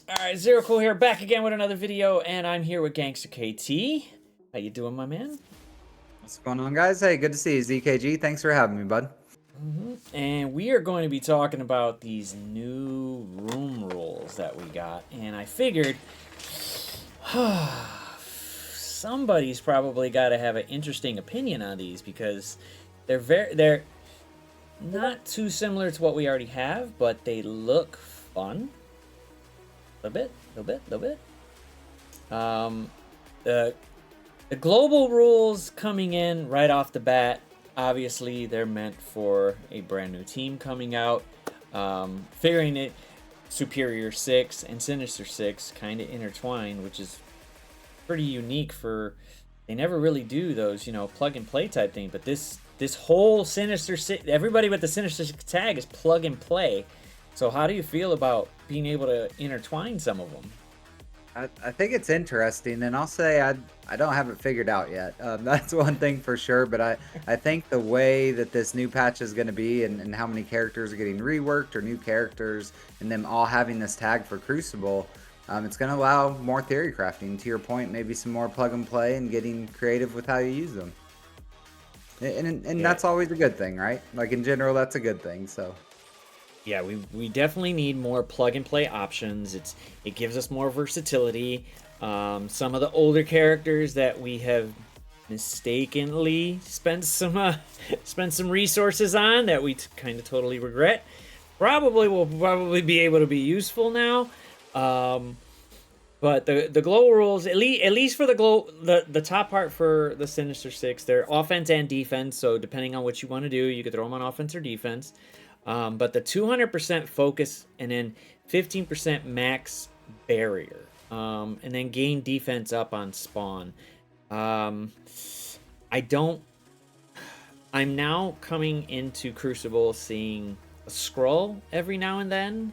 Alright, Zero Cool here, back again with another video, and I'm here with Gangster KT. How you doing, my man? What's going on, guys? Hey, good to see you, ZKG. Thanks for having me, bud. And we are going to be talking about these new room rules that we got, and I figured somebody's probably got to have an interesting opinion on these because they're not too similar to what we already have, but they look fun. A little bit. The global rules coming in right off the bat, obviously they're meant for a brand new team coming out. Figuring it, Superior 6 and Sinister 6 kind of intertwined, which is pretty unique for, they never really do those, you know, plug and play type thing, but this whole Sinister 6, everybody with the Sinister 6 tag is plug and play. So how do you feel about being able to intertwine some of them? I think it's interesting, and I'll say I don't have it figured out yet. That's one thing for sure, but I think the way that this new patch is going to be and how many characters are getting reworked or new characters and them all having this tag for Crucible, it's going to allow more theory crafting. To your point, maybe some more plug and play and getting creative with how you use them. And Yeah. that's always a good thing, right? Like in general, that's a good thing, so. Yeah, we definitely need more plug and play options. It gives us more versatility. Some of the older characters that we have mistakenly spent some resources on that we kind of totally regret will probably be able to be useful now. But the global rules, at least for the top part for the Sinister Six, they're offense and defense. So depending on what you want to do, you could throw them on offense or defense. But the 200% focus and then 15% max barrier, and then gain defense up on spawn. I'm now coming into Crucible seeing a scroll every now and then,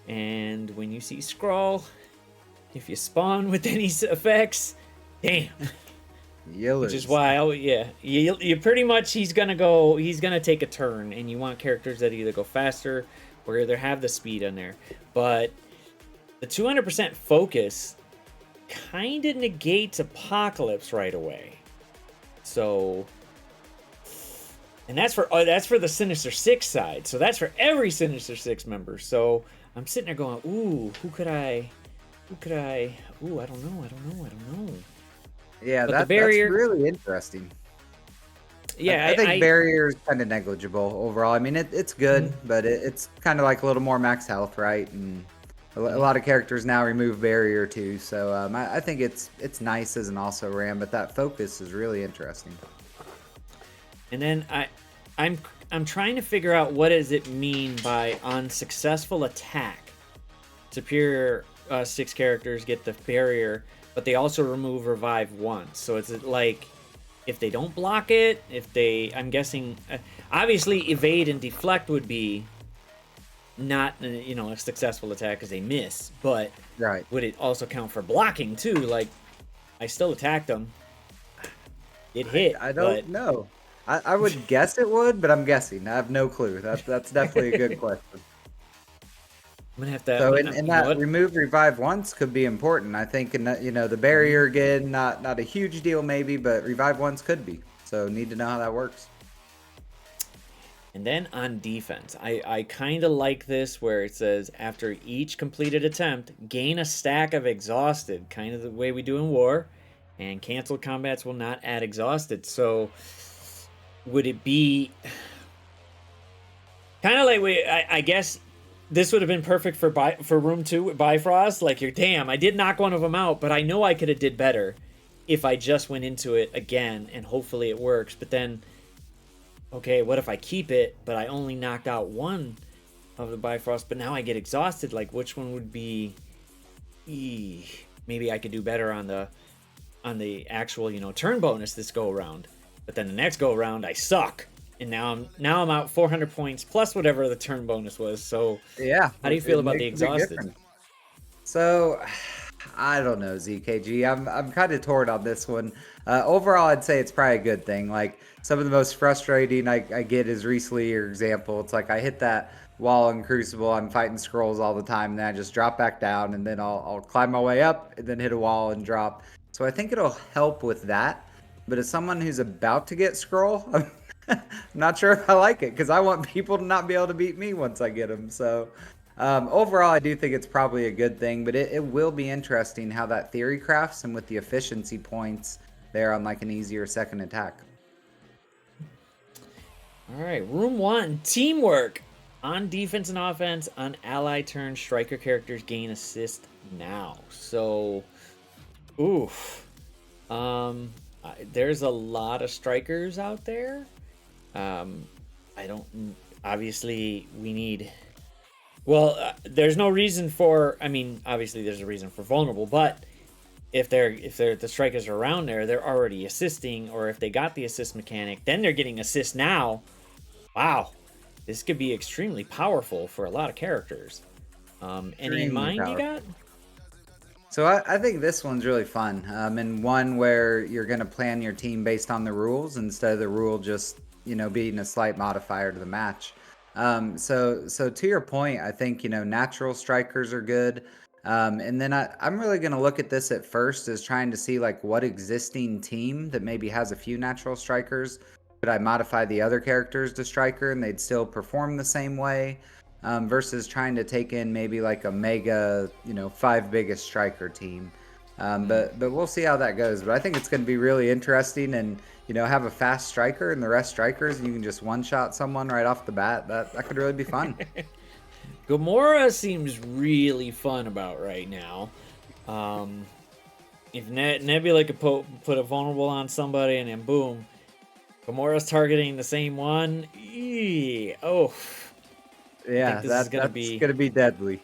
and when you see scroll, if you spawn with any effects, damn. Which is why, you pretty much he's gonna take a turn, and you want characters that either go faster or either have the speed in there. But the 200% focus kind of negates Apocalypse right away. So, and that's for the Sinister Six side. So that's for every Sinister Six member. So I'm sitting there going, ooh, who could I? Ooh, I don't know. Yeah, But the barrier, that's really interesting. yeah, I think barrier is kind of negligible overall. I mean, it's good, but it's kind of like a little more max health, right? And a lot of characters now remove barrier too, so I think it's nice as an also ram, but that focus is really interesting. And then I'm trying to figure out what does it mean by unsuccessful attack. Superior 6 characters get the barrier, but they also remove revive once. So it's like if they don't block it, I'm guessing, obviously evade and deflect would be not, you know, a successful attack because they miss, but right, would it also count for blocking too? Like, I still attacked them. It hit. I don't know. I would guess it would, but I'm guessing. I have no clue. That's definitely a good question. I'm gonna have to. So in that remove revive once could be important. I think in that, you know, the barrier again, not a huge deal maybe, but revive once could be. So need to know how that works. And then on defense, I kind of like this where it says after each completed attempt, gain a stack of exhausted, kind of the way we do in war, and canceled combats will not add exhausted. So would it be kind of like I guess this would have been perfect for room 2 with Bifrost. Like, you're damn, I did knock one of them out, but I know I could have did better if I just went into it again, and hopefully it works. But then, okay, what if I keep it, but I only knocked out one of the Bifrost, but now I get exhausted? Like, which one would be? Maybe I could do better on the actual, you know, turn bonus this go around. But then the next go around, I suck. And now I'm out 400 points plus whatever the turn bonus was. So yeah, how do you feel about the exhausted? So I don't know, ZKG. I'm kind of torn on this one. Overall, I'd say it's probably a good thing. Like some of the most frustrating I get is recently, your example. It's like I hit that while in Crucible I'm fighting scrolls all the time, and then I just drop back down, and then I'll climb my way up, and then hit a wall and drop. So I think it'll help with that. But as someone who's about to get scroll, I'm not sure if I like it because I want people to not be able to beat me once I get them. So overall, I do think it's probably a good thing, but it will be interesting how that theory crafts and with the efficiency points there on like an easier second attack. All right, room 1, teamwork. On defense and offense, on ally turn, striker characters gain assist now. So, oof. There's a lot of strikers out there. I don't. Obviously, we need. Well, there's no reason for. I mean, obviously, there's a reason for vulnerable, but if the strikers are around there, they're already assisting, or if they got the assist mechanic, then they're getting assist now. Wow, this could be extremely powerful for a lot of characters. Any in mind you got? So I think this one's really fun, and one where you're going to plan your team based on the rules instead of the rule just being a slight modifier to the match. So to your point, I think natural strikers are good, and then I'm really going to look at this at first as trying to see like what existing team that maybe has a few natural strikers could I modify the other characters to striker and they'd still perform the same way. Versus trying to take in maybe like a mega, 5 biggest striker team. But we'll see how that goes. But I think it's going to be really interesting, and have a fast striker and the rest strikers, and you can just one shot someone right off the bat. That could really be fun. Gamora seems really fun about right now. If Nebula could put a vulnerable on somebody and then boom, Gamora's targeting the same one. Oh. Yeah, that's gonna be deadly.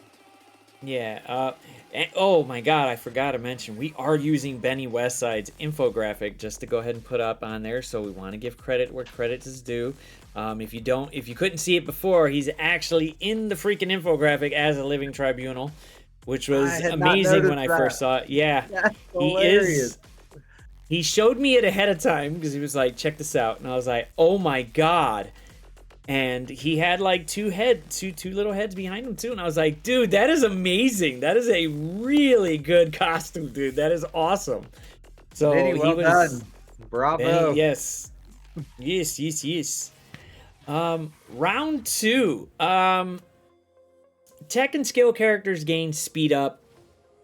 Yeah. And, oh my God, I forgot to mention we are using Benny Westside's infographic just to go ahead and put up on there. So we want to give credit where credit is due. If you couldn't see it before, he's actually in the freaking infographic as a living tribunal, which was amazing when I first saw it. Yeah, that's he hilarious. is. He showed me it ahead of time because he was like, "Check this out," and I was like, "Oh my God." And he had like two little heads behind him too, and I was like, dude, that is amazing. That is a really good costume, dude. That is awesome. So Benny, well done. Bravo. Benny, yes. Round 2. Tech and skill characters gain speed up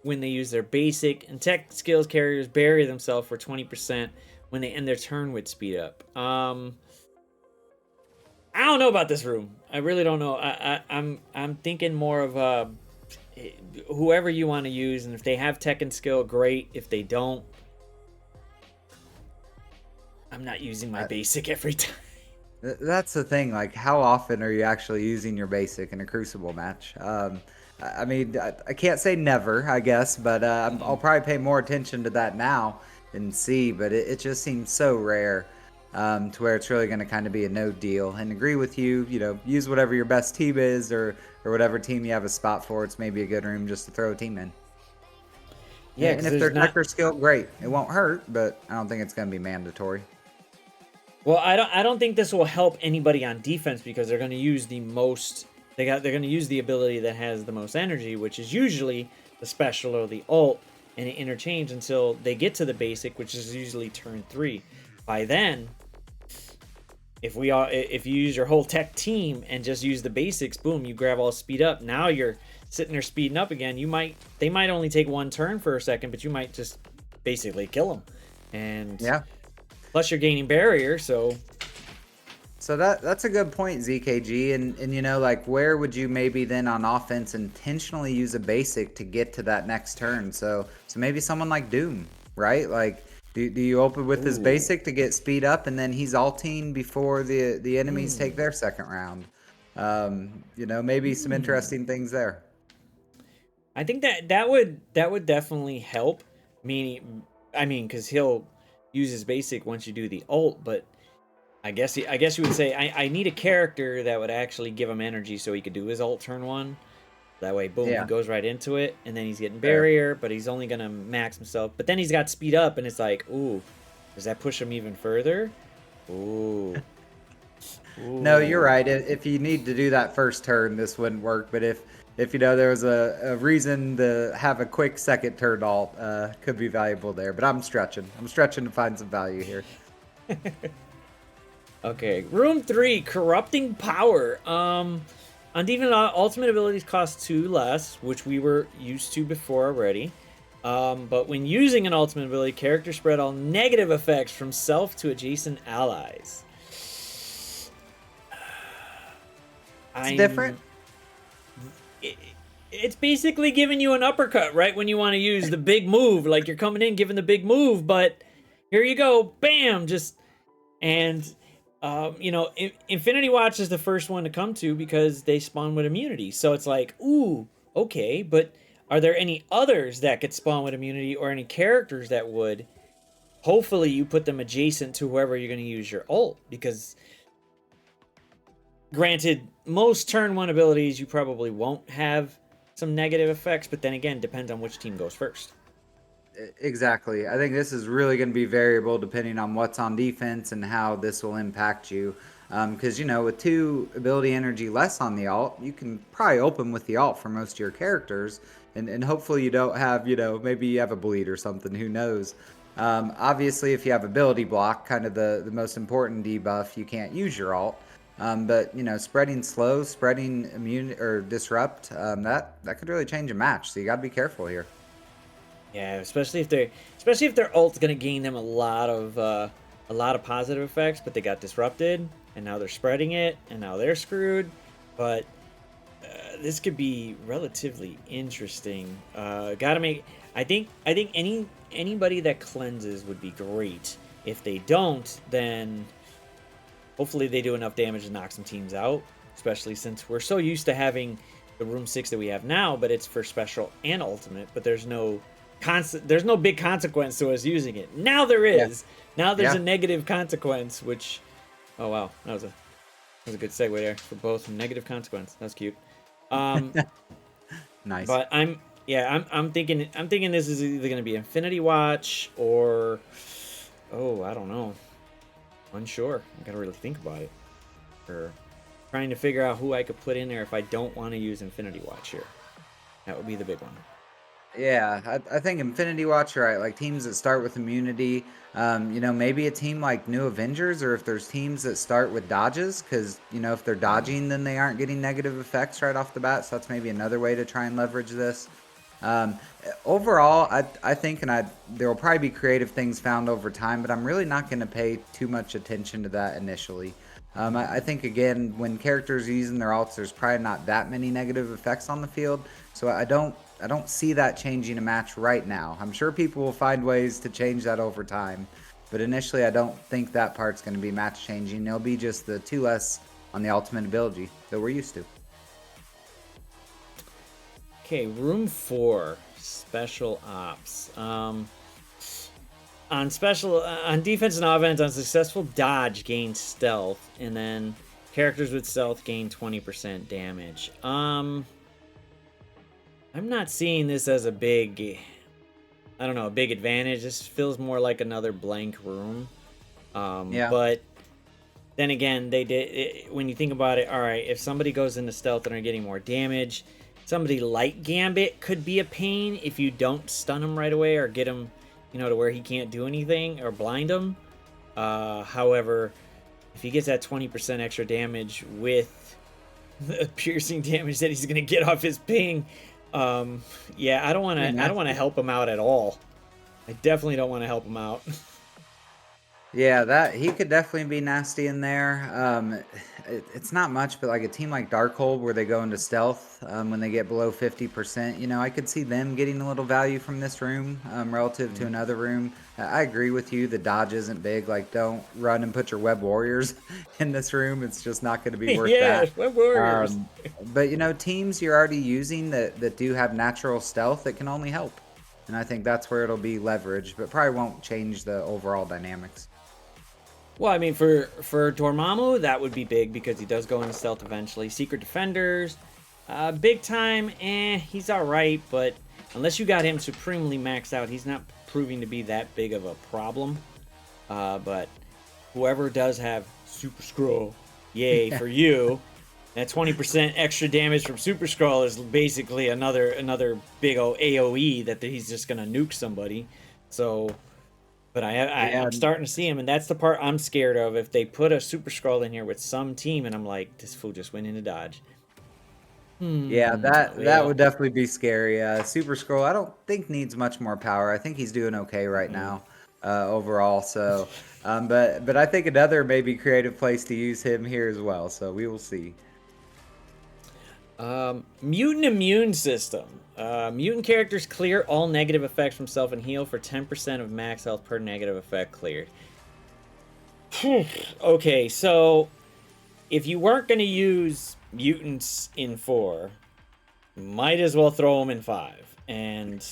when they use their basic, and tech skills carriers bury themselves for 20% when they end their turn with speed up. I don't know about this room. I really don't know. I'm thinking more of whoever you want to use, and if they have tech and skill, great. If they don't, I'm not using my basic every time. That's the thing. Like, how often are you actually using your basic in a Crucible match? I mean, I can't say never, I guess, but I'll probably pay more attention to that now and see. But it just seems so rare. To where it's really going to kind of be a no deal. And agree with you, use whatever your best team is or whatever team you have a spot for. It's maybe a good room just to throw a team in. Yeah, and if they're Decker skill, great. It won't hurt, but I don't think it's going to be mandatory. Well, I don't think this will help anybody on defense because they're going to use the most. They're going to use the ability that has the most energy, which is usually the special or the ult, and it interchange until they get to the basic, which is usually turn 3. By then, if you use your whole tech team and just use the basics, boom, you grab all speed up. Now you're sitting there speeding up again. They might only take one turn for a second, but you might just basically kill them. And yeah, plus you're gaining barrier, so that's a good point, ZKG. And like, where would you maybe then on offense intentionally use a basic to get to that next turn? So maybe someone like Doom, right? Like, do you open with his basic to get speed up, and then he's ulting before the enemies take their second round? Maybe some interesting things there. I think that would definitely help. Because he'll use his basic once you do the ult, but I guess you would say I need a character that would actually give him energy so he could do his ult turn 1. That way, boom, he goes right into it, and then he's getting barrier, but he's only gonna max himself. But then he's got speed up, and it's like, ooh, does that push him even further? Ooh. No, you're Ooh. right. If you need to do that first turn, this wouldn't work. But if you know there was a reason to have a quick second turn alt, could be valuable there. But I'm stretching. I'm stretching to find some value here. Okay, room 3, corrupting power. On defense, ultimate abilities cost 2 less, which we were used to before already. But when using an ultimate ability, characters spread all negative effects from self to adjacent allies. It's different. I'm. it- it's basically giving you an uppercut, right? When you want to use the big move, like you're coming in giving the big move, but here you go, bam, just and Infinity Watch is the first one to come to because they spawn with immunity. So it's like, ooh, okay, but are there any others that could spawn with immunity or any characters that would? Hopefully, you put them adjacent to whoever you're going to use your ult because granted, most turn 1 abilities you probably won't have some negative effects, but then again, depends on which team goes first. Exactly. I think this is really going to be variable depending on what's on defense and how this will impact you. Because, with 2 ability energy less on the alt, you can probably open with the alt for most of your characters. And hopefully you don't have, maybe you have a bleed or something. Who knows? Obviously, if you have ability block, kind of the most important debuff, you can't use your alt. But, spreading slow, spreading immune or disrupt, that could really change a match. So you got to be careful here. Yeah, especially if their ult's gonna gain them a lot of positive effects, but they got disrupted, and now they're spreading it, and now they're screwed. But this could be relatively interesting. Gotta make. I think anybody that cleanses would be great. If they don't, then hopefully they do enough damage to knock some teams out. Especially since we're so used to having the room 6 that we have now, but it's for special and ultimate. But there's no big consequence to us using it. Now there Yeah. is. Now there's Yeah. a negative consequence, which, oh wow, that was a good segue there for both negative consequence. That's cute. Um, Nice. but I'm thinking this is either gonna be Infinity Watch or, oh, I don't know, unsure. I gotta really think about it. Or trying to figure out who I could put in there if I don't want to use Infinity Watch here. That would be the big one. Yeah, I think Infinity Watch, right? Like teams that start with immunity, maybe a team like New Avengers, or if there's teams that start with dodges, because if they're dodging, then they aren't getting negative effects right off the bat. So that's maybe another way to try and leverage this. Um, Overall, I think, there will probably be creative things found over time, but I'm really not going to pay too much attention to that initially. I think again, when characters are using their alts, there's probably not that many negative effects on the field, so I don't see that changing a match right now. I'm sure people will find ways to change that over time, but initially, I don't think that part's going to be match changing. It'll be just the 2 less on the ultimate ability that we're used to. Okay, room 4, special ops. On defense and offense, on successful dodge gain stealth, and then characters with stealth gain 20% damage. I'm not seeing this as a big, I don't know, a big advantage. This feels more like another blank room. Yeah. But then again, when you think about it, all right, if somebody goes into stealth and are getting more damage, somebody like Gambit could be a pain if you don't stun him right away or get him, to where he can't do anything or blind him. However, if he gets that 20% extra damage with the piercing damage that he's gonna get off his ping, yeah, I don't want Pretty to. I don't want to nasty. help him out at all. I definitely don't want to help him out. Yeah, that he could definitely be nasty in there. It's not much, but like a team like Darkhold where they go into stealth when they get below 50%, I could see them getting a little value from this room relative to another room. I agree with you. The dodge isn't big. Like, don't run and put your web warriors in this room. It's just not going to be worth Yeah, that. Web Warriors. But teams you're already using that do have natural stealth, that can only help. And I think that's where it'll be leveraged, but probably won't change the overall dynamics. Well, I mean, for Dormammu, that would be big because he does go into stealth eventually. Secret Defenders, big time, he's all right, but unless you got him supremely maxed out, he's not proving to be that big of a problem. But whoever does have Super Scroll, Yay Yeah. for you. That 20% extra damage from Super Skrull is basically another big old AoE that he's just gonna nuke somebody. So, but Yeah, I'm starting to see him, and that's the part I'm scared of. If they put a Super Skrull in here with some team, and I'm like, this fool just went into dodge. yeah, that Well, would definitely be scary. Super Scroll, I don't think needs much more power. I think he's doing okay right mm-mm. now, overall. So, but I think another maybe creative place to use him here as well. So we will see. Mutant immune system. Mutant characters clear all negative effects from self and heal for 10% of max health per negative effect cleared. Okay, so if you weren't going to use mutants in 4, might as well throw them in 5. And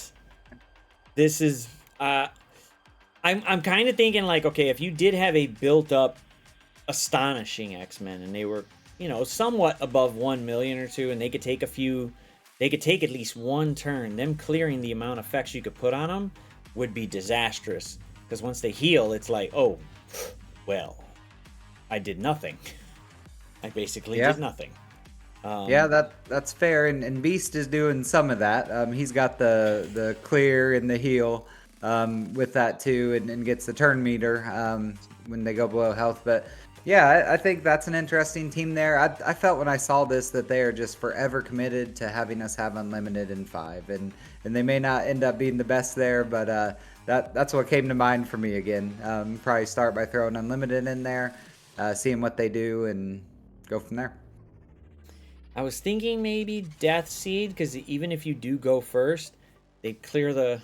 this is I'm kind of thinking like, okay, if you did have a built up astonishing X-Men and they were, somewhat above 1 million or 2, and they could take they could take at least one turn, them clearing the amount of effects you could put on them would be disastrous, because once they heal, it's like, oh, well, I did nothing. I basically Yeah. did nothing. Yeah, that's fair, and Beast is doing some of that. He's got the clear and the heal with that too, and gets the turn meter when they go below health. But yeah, I think that's an interesting team there. I felt when I saw this that they are just forever committed to having us have unlimited in 5, and they may not end up being the best there, but that's what came to mind for me again. Probably start by throwing unlimited in there, seeing what they do, and go from there. I was thinking maybe Death Seed, because even if you do go first, they'd clear the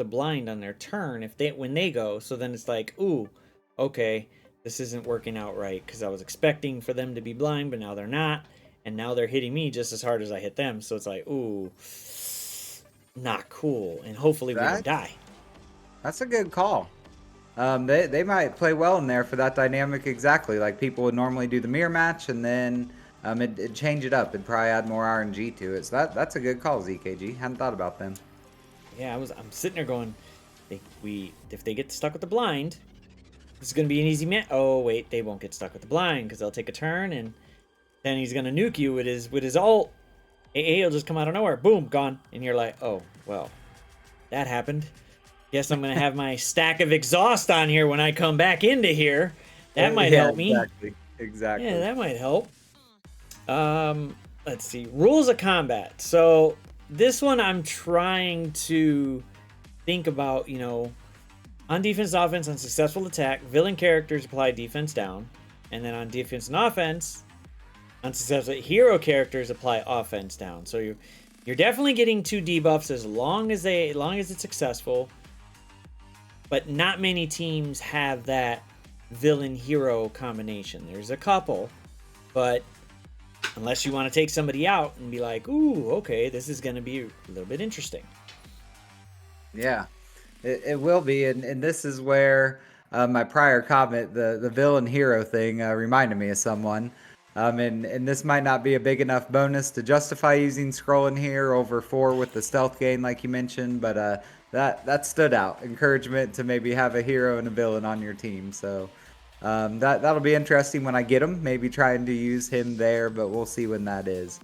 blind on their turn when they go. So then it's like, ooh, okay, this isn't working out right, because I was expecting for them to be blind, but now they're not, and now they're hitting me just as hard as I hit them. So it's like, ooh, not cool. And hopefully we don't That's die. that's a good call. They might play well in there for that dynamic exactly. Like people would normally do the mirror match, and then it'd change it up. It'd probably add more RNG to it. So that's a good call, ZKG. Hadn't thought about them. Yeah, I'm sitting there going, if they get stuck with the blind, this is gonna be an easy match. Oh wait, they won't get stuck with the blind because they'll take a turn, and then he's gonna nuke you with his ult. AA will just come out of nowhere, boom, gone, and you're like, oh well, that happened. Guess I'm gonna have my stack of exhaust on here when I come back into here. That might Yeah, help me. exactly, Yeah, exactly. that might help. Let's see. Rules of combat. So this one I'm trying to think about, on defense and offense, on successful attack, villain characters apply defense down. And then on defense and offense, on successful hero characters apply offense down. So you're definitely getting 2 debuffs as long as it's successful. But not many teams have that villain hero combination. There's a couple, but unless you want to take somebody out and be like, ooh, okay, this is going to be a little bit interesting. Yeah, it will be, and this is where my prior comment, the villain hero thing, reminded me of someone. And this might not be a big enough bonus to justify using scroll in here over 4 with the stealth gain, like you mentioned, but that stood out. Encouragement to maybe have a hero and a villain on your team. So that'll be interesting when I get him. Maybe trying to use him there, but we'll see when that is.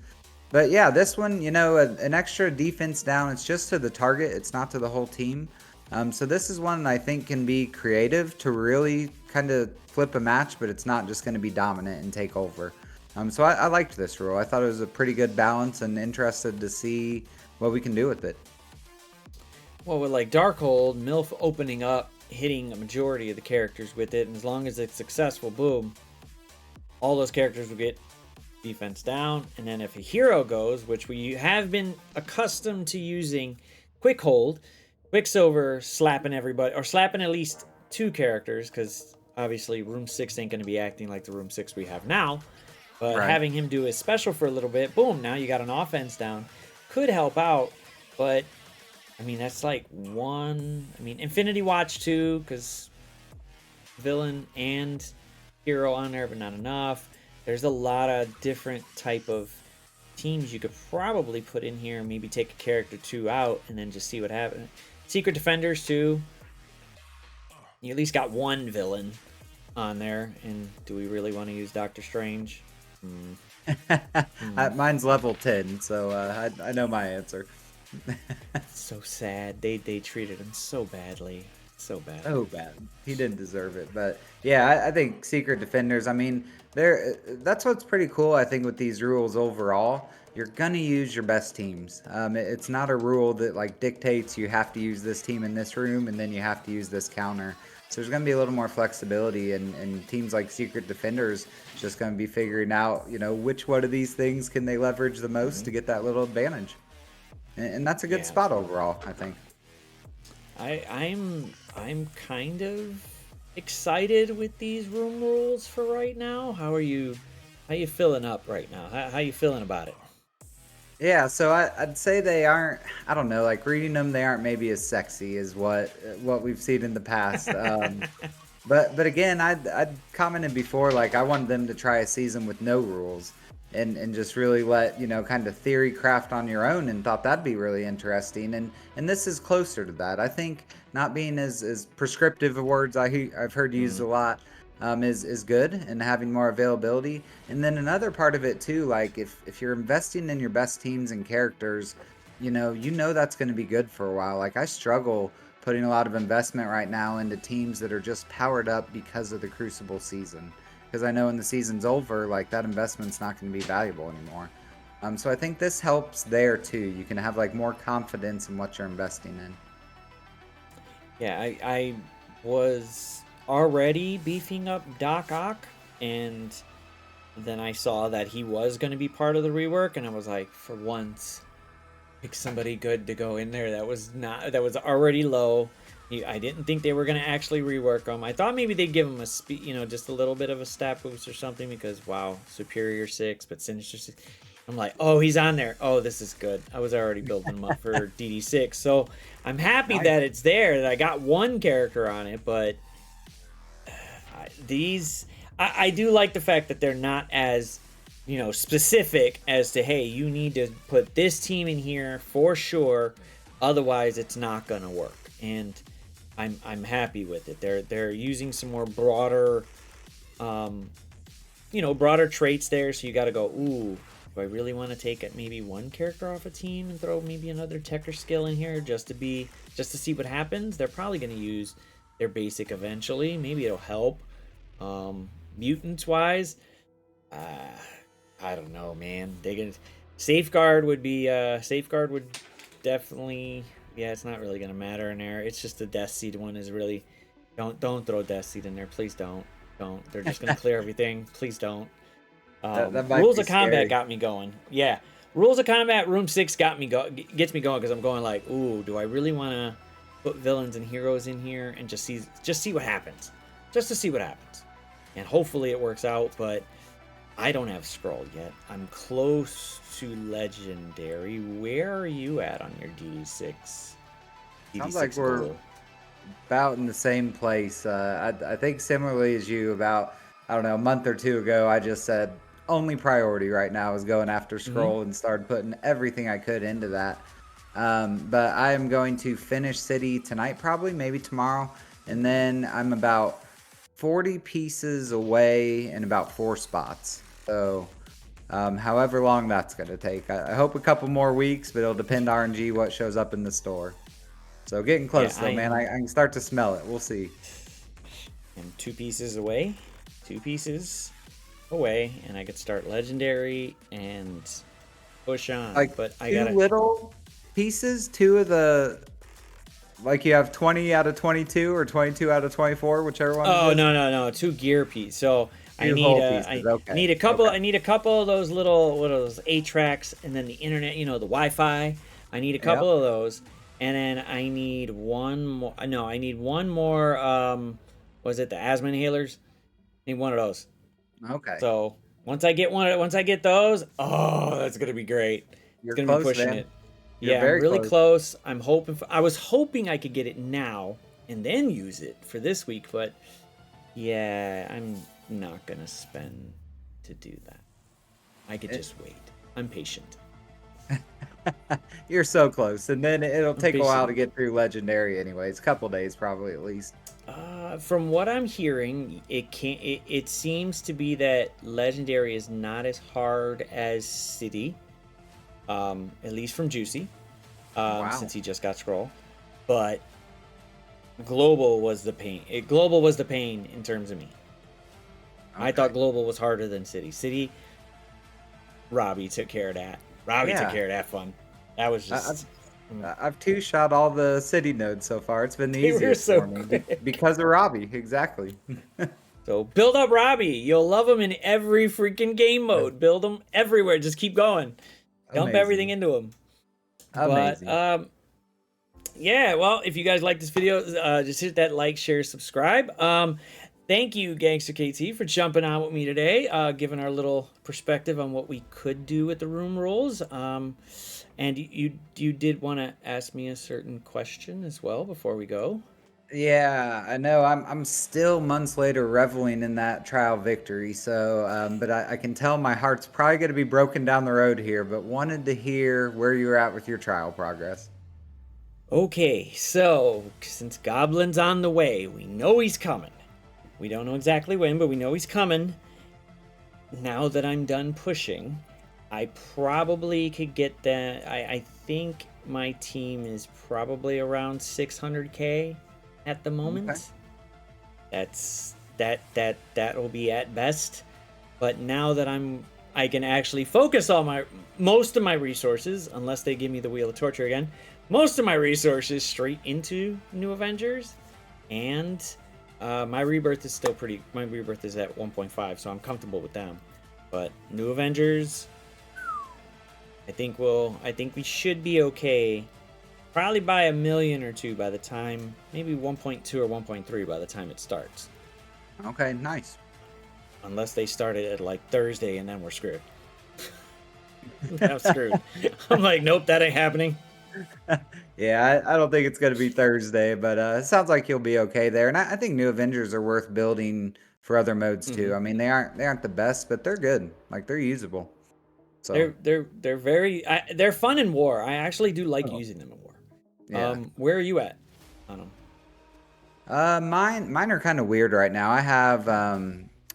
But yeah, this one, an extra defense down. It's just to the target. It's not to the whole team. So this is one I think can be creative to really kind of flip a match, but it's not just going to be dominant and take over. So I liked this rule. I thought it was a pretty good balance, and interested to see what we can do with it. Well, with like Darkhold, MILF opening up, hitting a majority of the characters with it, and as long as it's successful, boom, all those characters will get defense down. And then if a hero goes, which we have been accustomed to using Quick Hold, Quicksilver slapping everybody, or slapping at least 2 characters, because obviously Room 6 ain't going to be acting like the Room 6 we have now. But Right. having him do his special for a little bit, boom, now you got an offense down. Could help out, but I mean, that's like one. I mean, Infinity Watch 2, because villain and hero on there, but not enough. There's a lot of different type of teams you could probably put in here. Maybe take a character 2 out and then just see what happens. Secret Defenders 2. You at least got one villain. on there. And do we really want to use Doctor Strange? Mine's level 10, so I know my answer. So sad. They treated him so badly. So badly. So bad. He didn't deserve it. But yeah, I think Secret Defenders, I mean, that's what's pretty cool, I think, with these rules overall. You're gonna use your best teams. It's not a rule that like dictates you have to use this team in this room and then you have to use this counter. So there's gonna be a little more flexibility, and teams like Secret Defenders just gonna be figuring out, which one of these things can they leverage the most to get that little advantage. And that's a good spot overall, I think. I'm kind of excited with these room rules for right now. How you filling up right now? How you feeling about it? Yeah, so I'd say they aren't. I don't know, like reading them, they aren't maybe as sexy as what we've seen in the past. But again, I'd commented before, like I wanted them to try a season with no rules and just really let kind of theory craft on your own, and thought that'd be really interesting. And this is closer to that. I think not being as prescriptive of words I've heard used a lot is good, and having more availability. And then another part of it too, like if you're investing in your best teams and characters, you know that's going to be good for a while. Like I struggle putting a lot of investment right now into teams that are just powered up because of the Crucible season, because I know when the season's over, like that investment's not going to be valuable anymore. So I think this helps there too. You can have like more confidence in what you're investing in. Yeah, I was already beefing up Doc Ock, and then I saw that he was going to be part of the rework, and I was like, for once, pick somebody good to go in there. That was already low. I didn't think they were going to actually rework him. I thought maybe they'd give him a speed, just a little bit of a stat boost or something, because wow, Superior 6, but Sinister 6. I'm like, oh, he's on there. Oh, this is good. I was already building him up for DD6, so I'm happy that it's there. That I got one character on it, but I do like the fact that they're not as specific as to, hey, you need to put this team in here for sure, otherwise it's not gonna work. And I'm happy with it. They're using some more broader broader traits there, so you got to go, ooh, do I really want to take maybe one character off a team and throw maybe another tech or skill in here just to see what happens? They're probably going to use their basic eventually. Maybe it'll help. Mutants wise, I don't know, man. Safeguard would definitely, yeah, it's not really gonna matter in there. It's just the Death Seed one is really, don't throw Death Seed in there, please don't. They're just gonna clear everything, please don't. That might Rules be of Combat scary. got me going. Yeah, Rules of Combat Room 6 gets me going, because I'm going like, ooh, do I really want to put villains and heroes in here and just see what happens, just to see what happens, and hopefully it works out. But I don't have Scroll yet. I'm close to Legendary. Where are you at on your DD6? Sounds like we're about in the same place. I think similarly as you, about, I don't know, a month or two ago, I just said only priority right now is going after Scroll, and started putting everything I could into that. But I am going to finish City tonight, probably, maybe tomorrow. And then I'm about 40 pieces away in about 4 spots. So however long that's going to take. I hope a couple more weeks, but it'll depend RNG what shows up in the store. So getting close, though, man. I can start to smell it. We'll see. I'm 2 pieces away. 2 pieces away, and I could start Legendary and push on. Like, but I 2 got little pieces, 2 of the... Like you have 20 out of 22 or 22 out of 24, whichever one. Oh, no. 2 gear pieces. So I need okay. need a couple. Okay. I need a couple of those little, what are those, 8-tracks, and then the internet, the Wi-Fi. I need a couple of those, and then I need one more. No, I need one more. Was it the asthma inhalers? I need one of those. Okay. So once I get those, oh, that's gonna be great. You're It's gonna close, be pushing man. it. You're Yeah, very I'm really close. close. I was hoping I could get it now and then use it for this week, but yeah, I'm not gonna spend to do that. I could just wait. I'm patient. You're so close, and then it'll take a while to patient. get through Legendary anyways. A couple days probably at least. From what I'm hearing, it seems to be that Legendary is not as hard as City, at least from Juicy, Wow. since he just got Scroll. But Global was the pain. Global was the pain in terms of me. I thought Global was harder than City. City, Robbie took care of that. Robbie took care of that fun. That was just... I've two-shot all the City nodes so far. It's been the easiest for me because of Robbie. Exactly. So build up Robbie. You'll love him in every freaking game mode. Build him everywhere. Just keep going. Dump everything into him. Amazing. But yeah, well, if you guys like this video, just hit that like, share, subscribe. Thank you, Gangster KT, for jumping on with me today, giving our little perspective on what we could do with the room rules. And you did want to ask me a certain question as well before we go. Yeah, I know. I'm still months later reveling in that trial victory. So, but I can tell my heart's probably going to be broken down the road here. But wanted to hear where you're at with your trial progress. Okay, so since Goblin's on the way, we know he's coming. We don't know exactly when, but we know he's coming. Now that I'm done pushing, I probably could get that. I think my team is probably around 600k at the moment. Okay. That'll be at best. But now that I can actually focus all most of my resources, unless they give me the Wheel of Torture again, most of my resources straight into New Avengers, and my rebirth is still my rebirth is at 1.5, so I'm comfortable with them. But New Avengers, I think we should be okay. Probably by 1 million or 2 by the time, maybe 1.2 or 1.3 by the time it starts. Okay, nice. Unless they start it at like Thursday and then we're screwed. I'm screwed. I'm like, nope, that ain't happening. Yeah, I don't think it's going to be Thursday, but it sounds like you'll be okay there. And I think New Avengers are worth building for other modes too. I mean, they aren't the best, but they're good. Like, they're usable. So they're very they're fun in war. I actually do like using them in war. Yeah. Where are you at on them? Mine are kind of weird right now. I have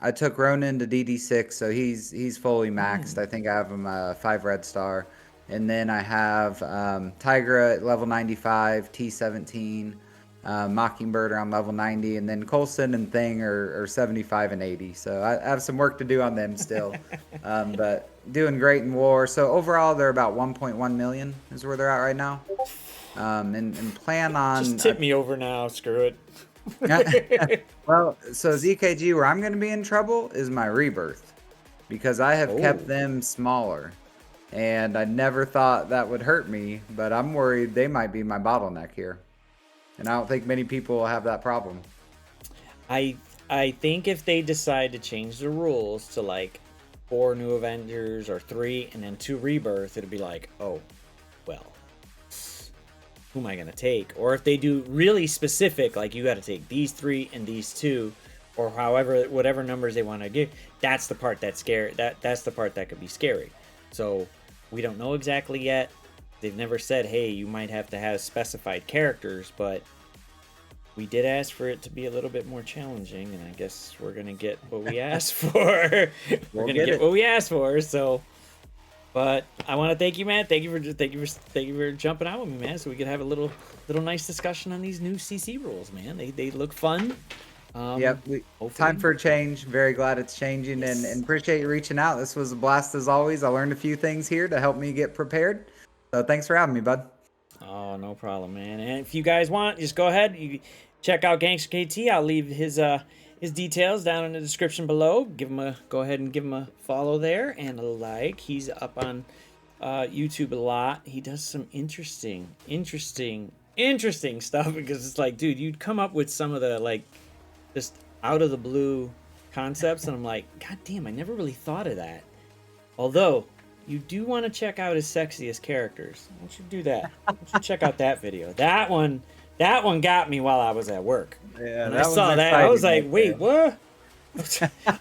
I took Ronin to DD6, so he's fully maxed. I think I have him 5 red star. And then I have Tigra at level 95, T17, Mockingbird around level 90, and then Coulson and Thing are 75 and 80. So I have some work to do on them still, but doing great in war. So overall, they're about 1.1 million is where they're at right now. And plan on... Just tip me over now, screw it. Well, so ZKG, where I'm going to be in trouble is my rebirth, because I have kept them smaller. And I never thought that would hurt me, but I'm worried they might be my bottleneck here. And I don't think many people will have that problem. I think if they decide to change the rules to like 4 New Avengers or 3 and then 2 Rebirth, it'll be like, oh, well, who am I going to take? Or if they do really specific, like you got to take these 3 and these 2, or whatever numbers they want to give, that's the part that's scary. That's the part that could be scary. So we don't know exactly yet. They've never said, hey, you might have to have specified characters, but we did ask for it to be a little bit more challenging, and I guess we're gonna get what we asked for. We're gonna get what we asked for. So, but I want to thank you, man. Thank you for jumping out with me, man. So we could have a little nice discussion on these new CC rules, man. They look fun. Yep, time for a change. Very glad it's changing, and appreciate you reaching out. This was a blast as always. I learned a few things here to help me get prepared. So thanks for having me, bud. Oh, no problem, man. And if you guys want, just go ahead. You check out Gangster KT. I'll leave his details down in the description below. Go ahead and give him a follow there and a like. He's up on YouTube a lot. He does some interesting stuff, because it's like, dude, you'd come up with some of the like just out of the blue concepts, and I'm like, god damn, I never really thought of that. Although you do want to check out his sexiest characters. Why don't you do that? Why don't you check out that video? That one got me while I was at work. Yeah, when I saw that, I was like, wait, what?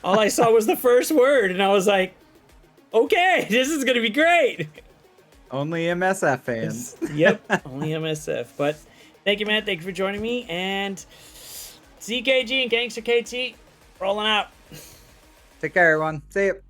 All I saw was the first word, and I was like, okay, this is gonna be great. Only MSF fans. Yep, only MSF. But thank you, man. Thank you for joining me, and CKG and Gangster KT rolling out. Take care, everyone. See you.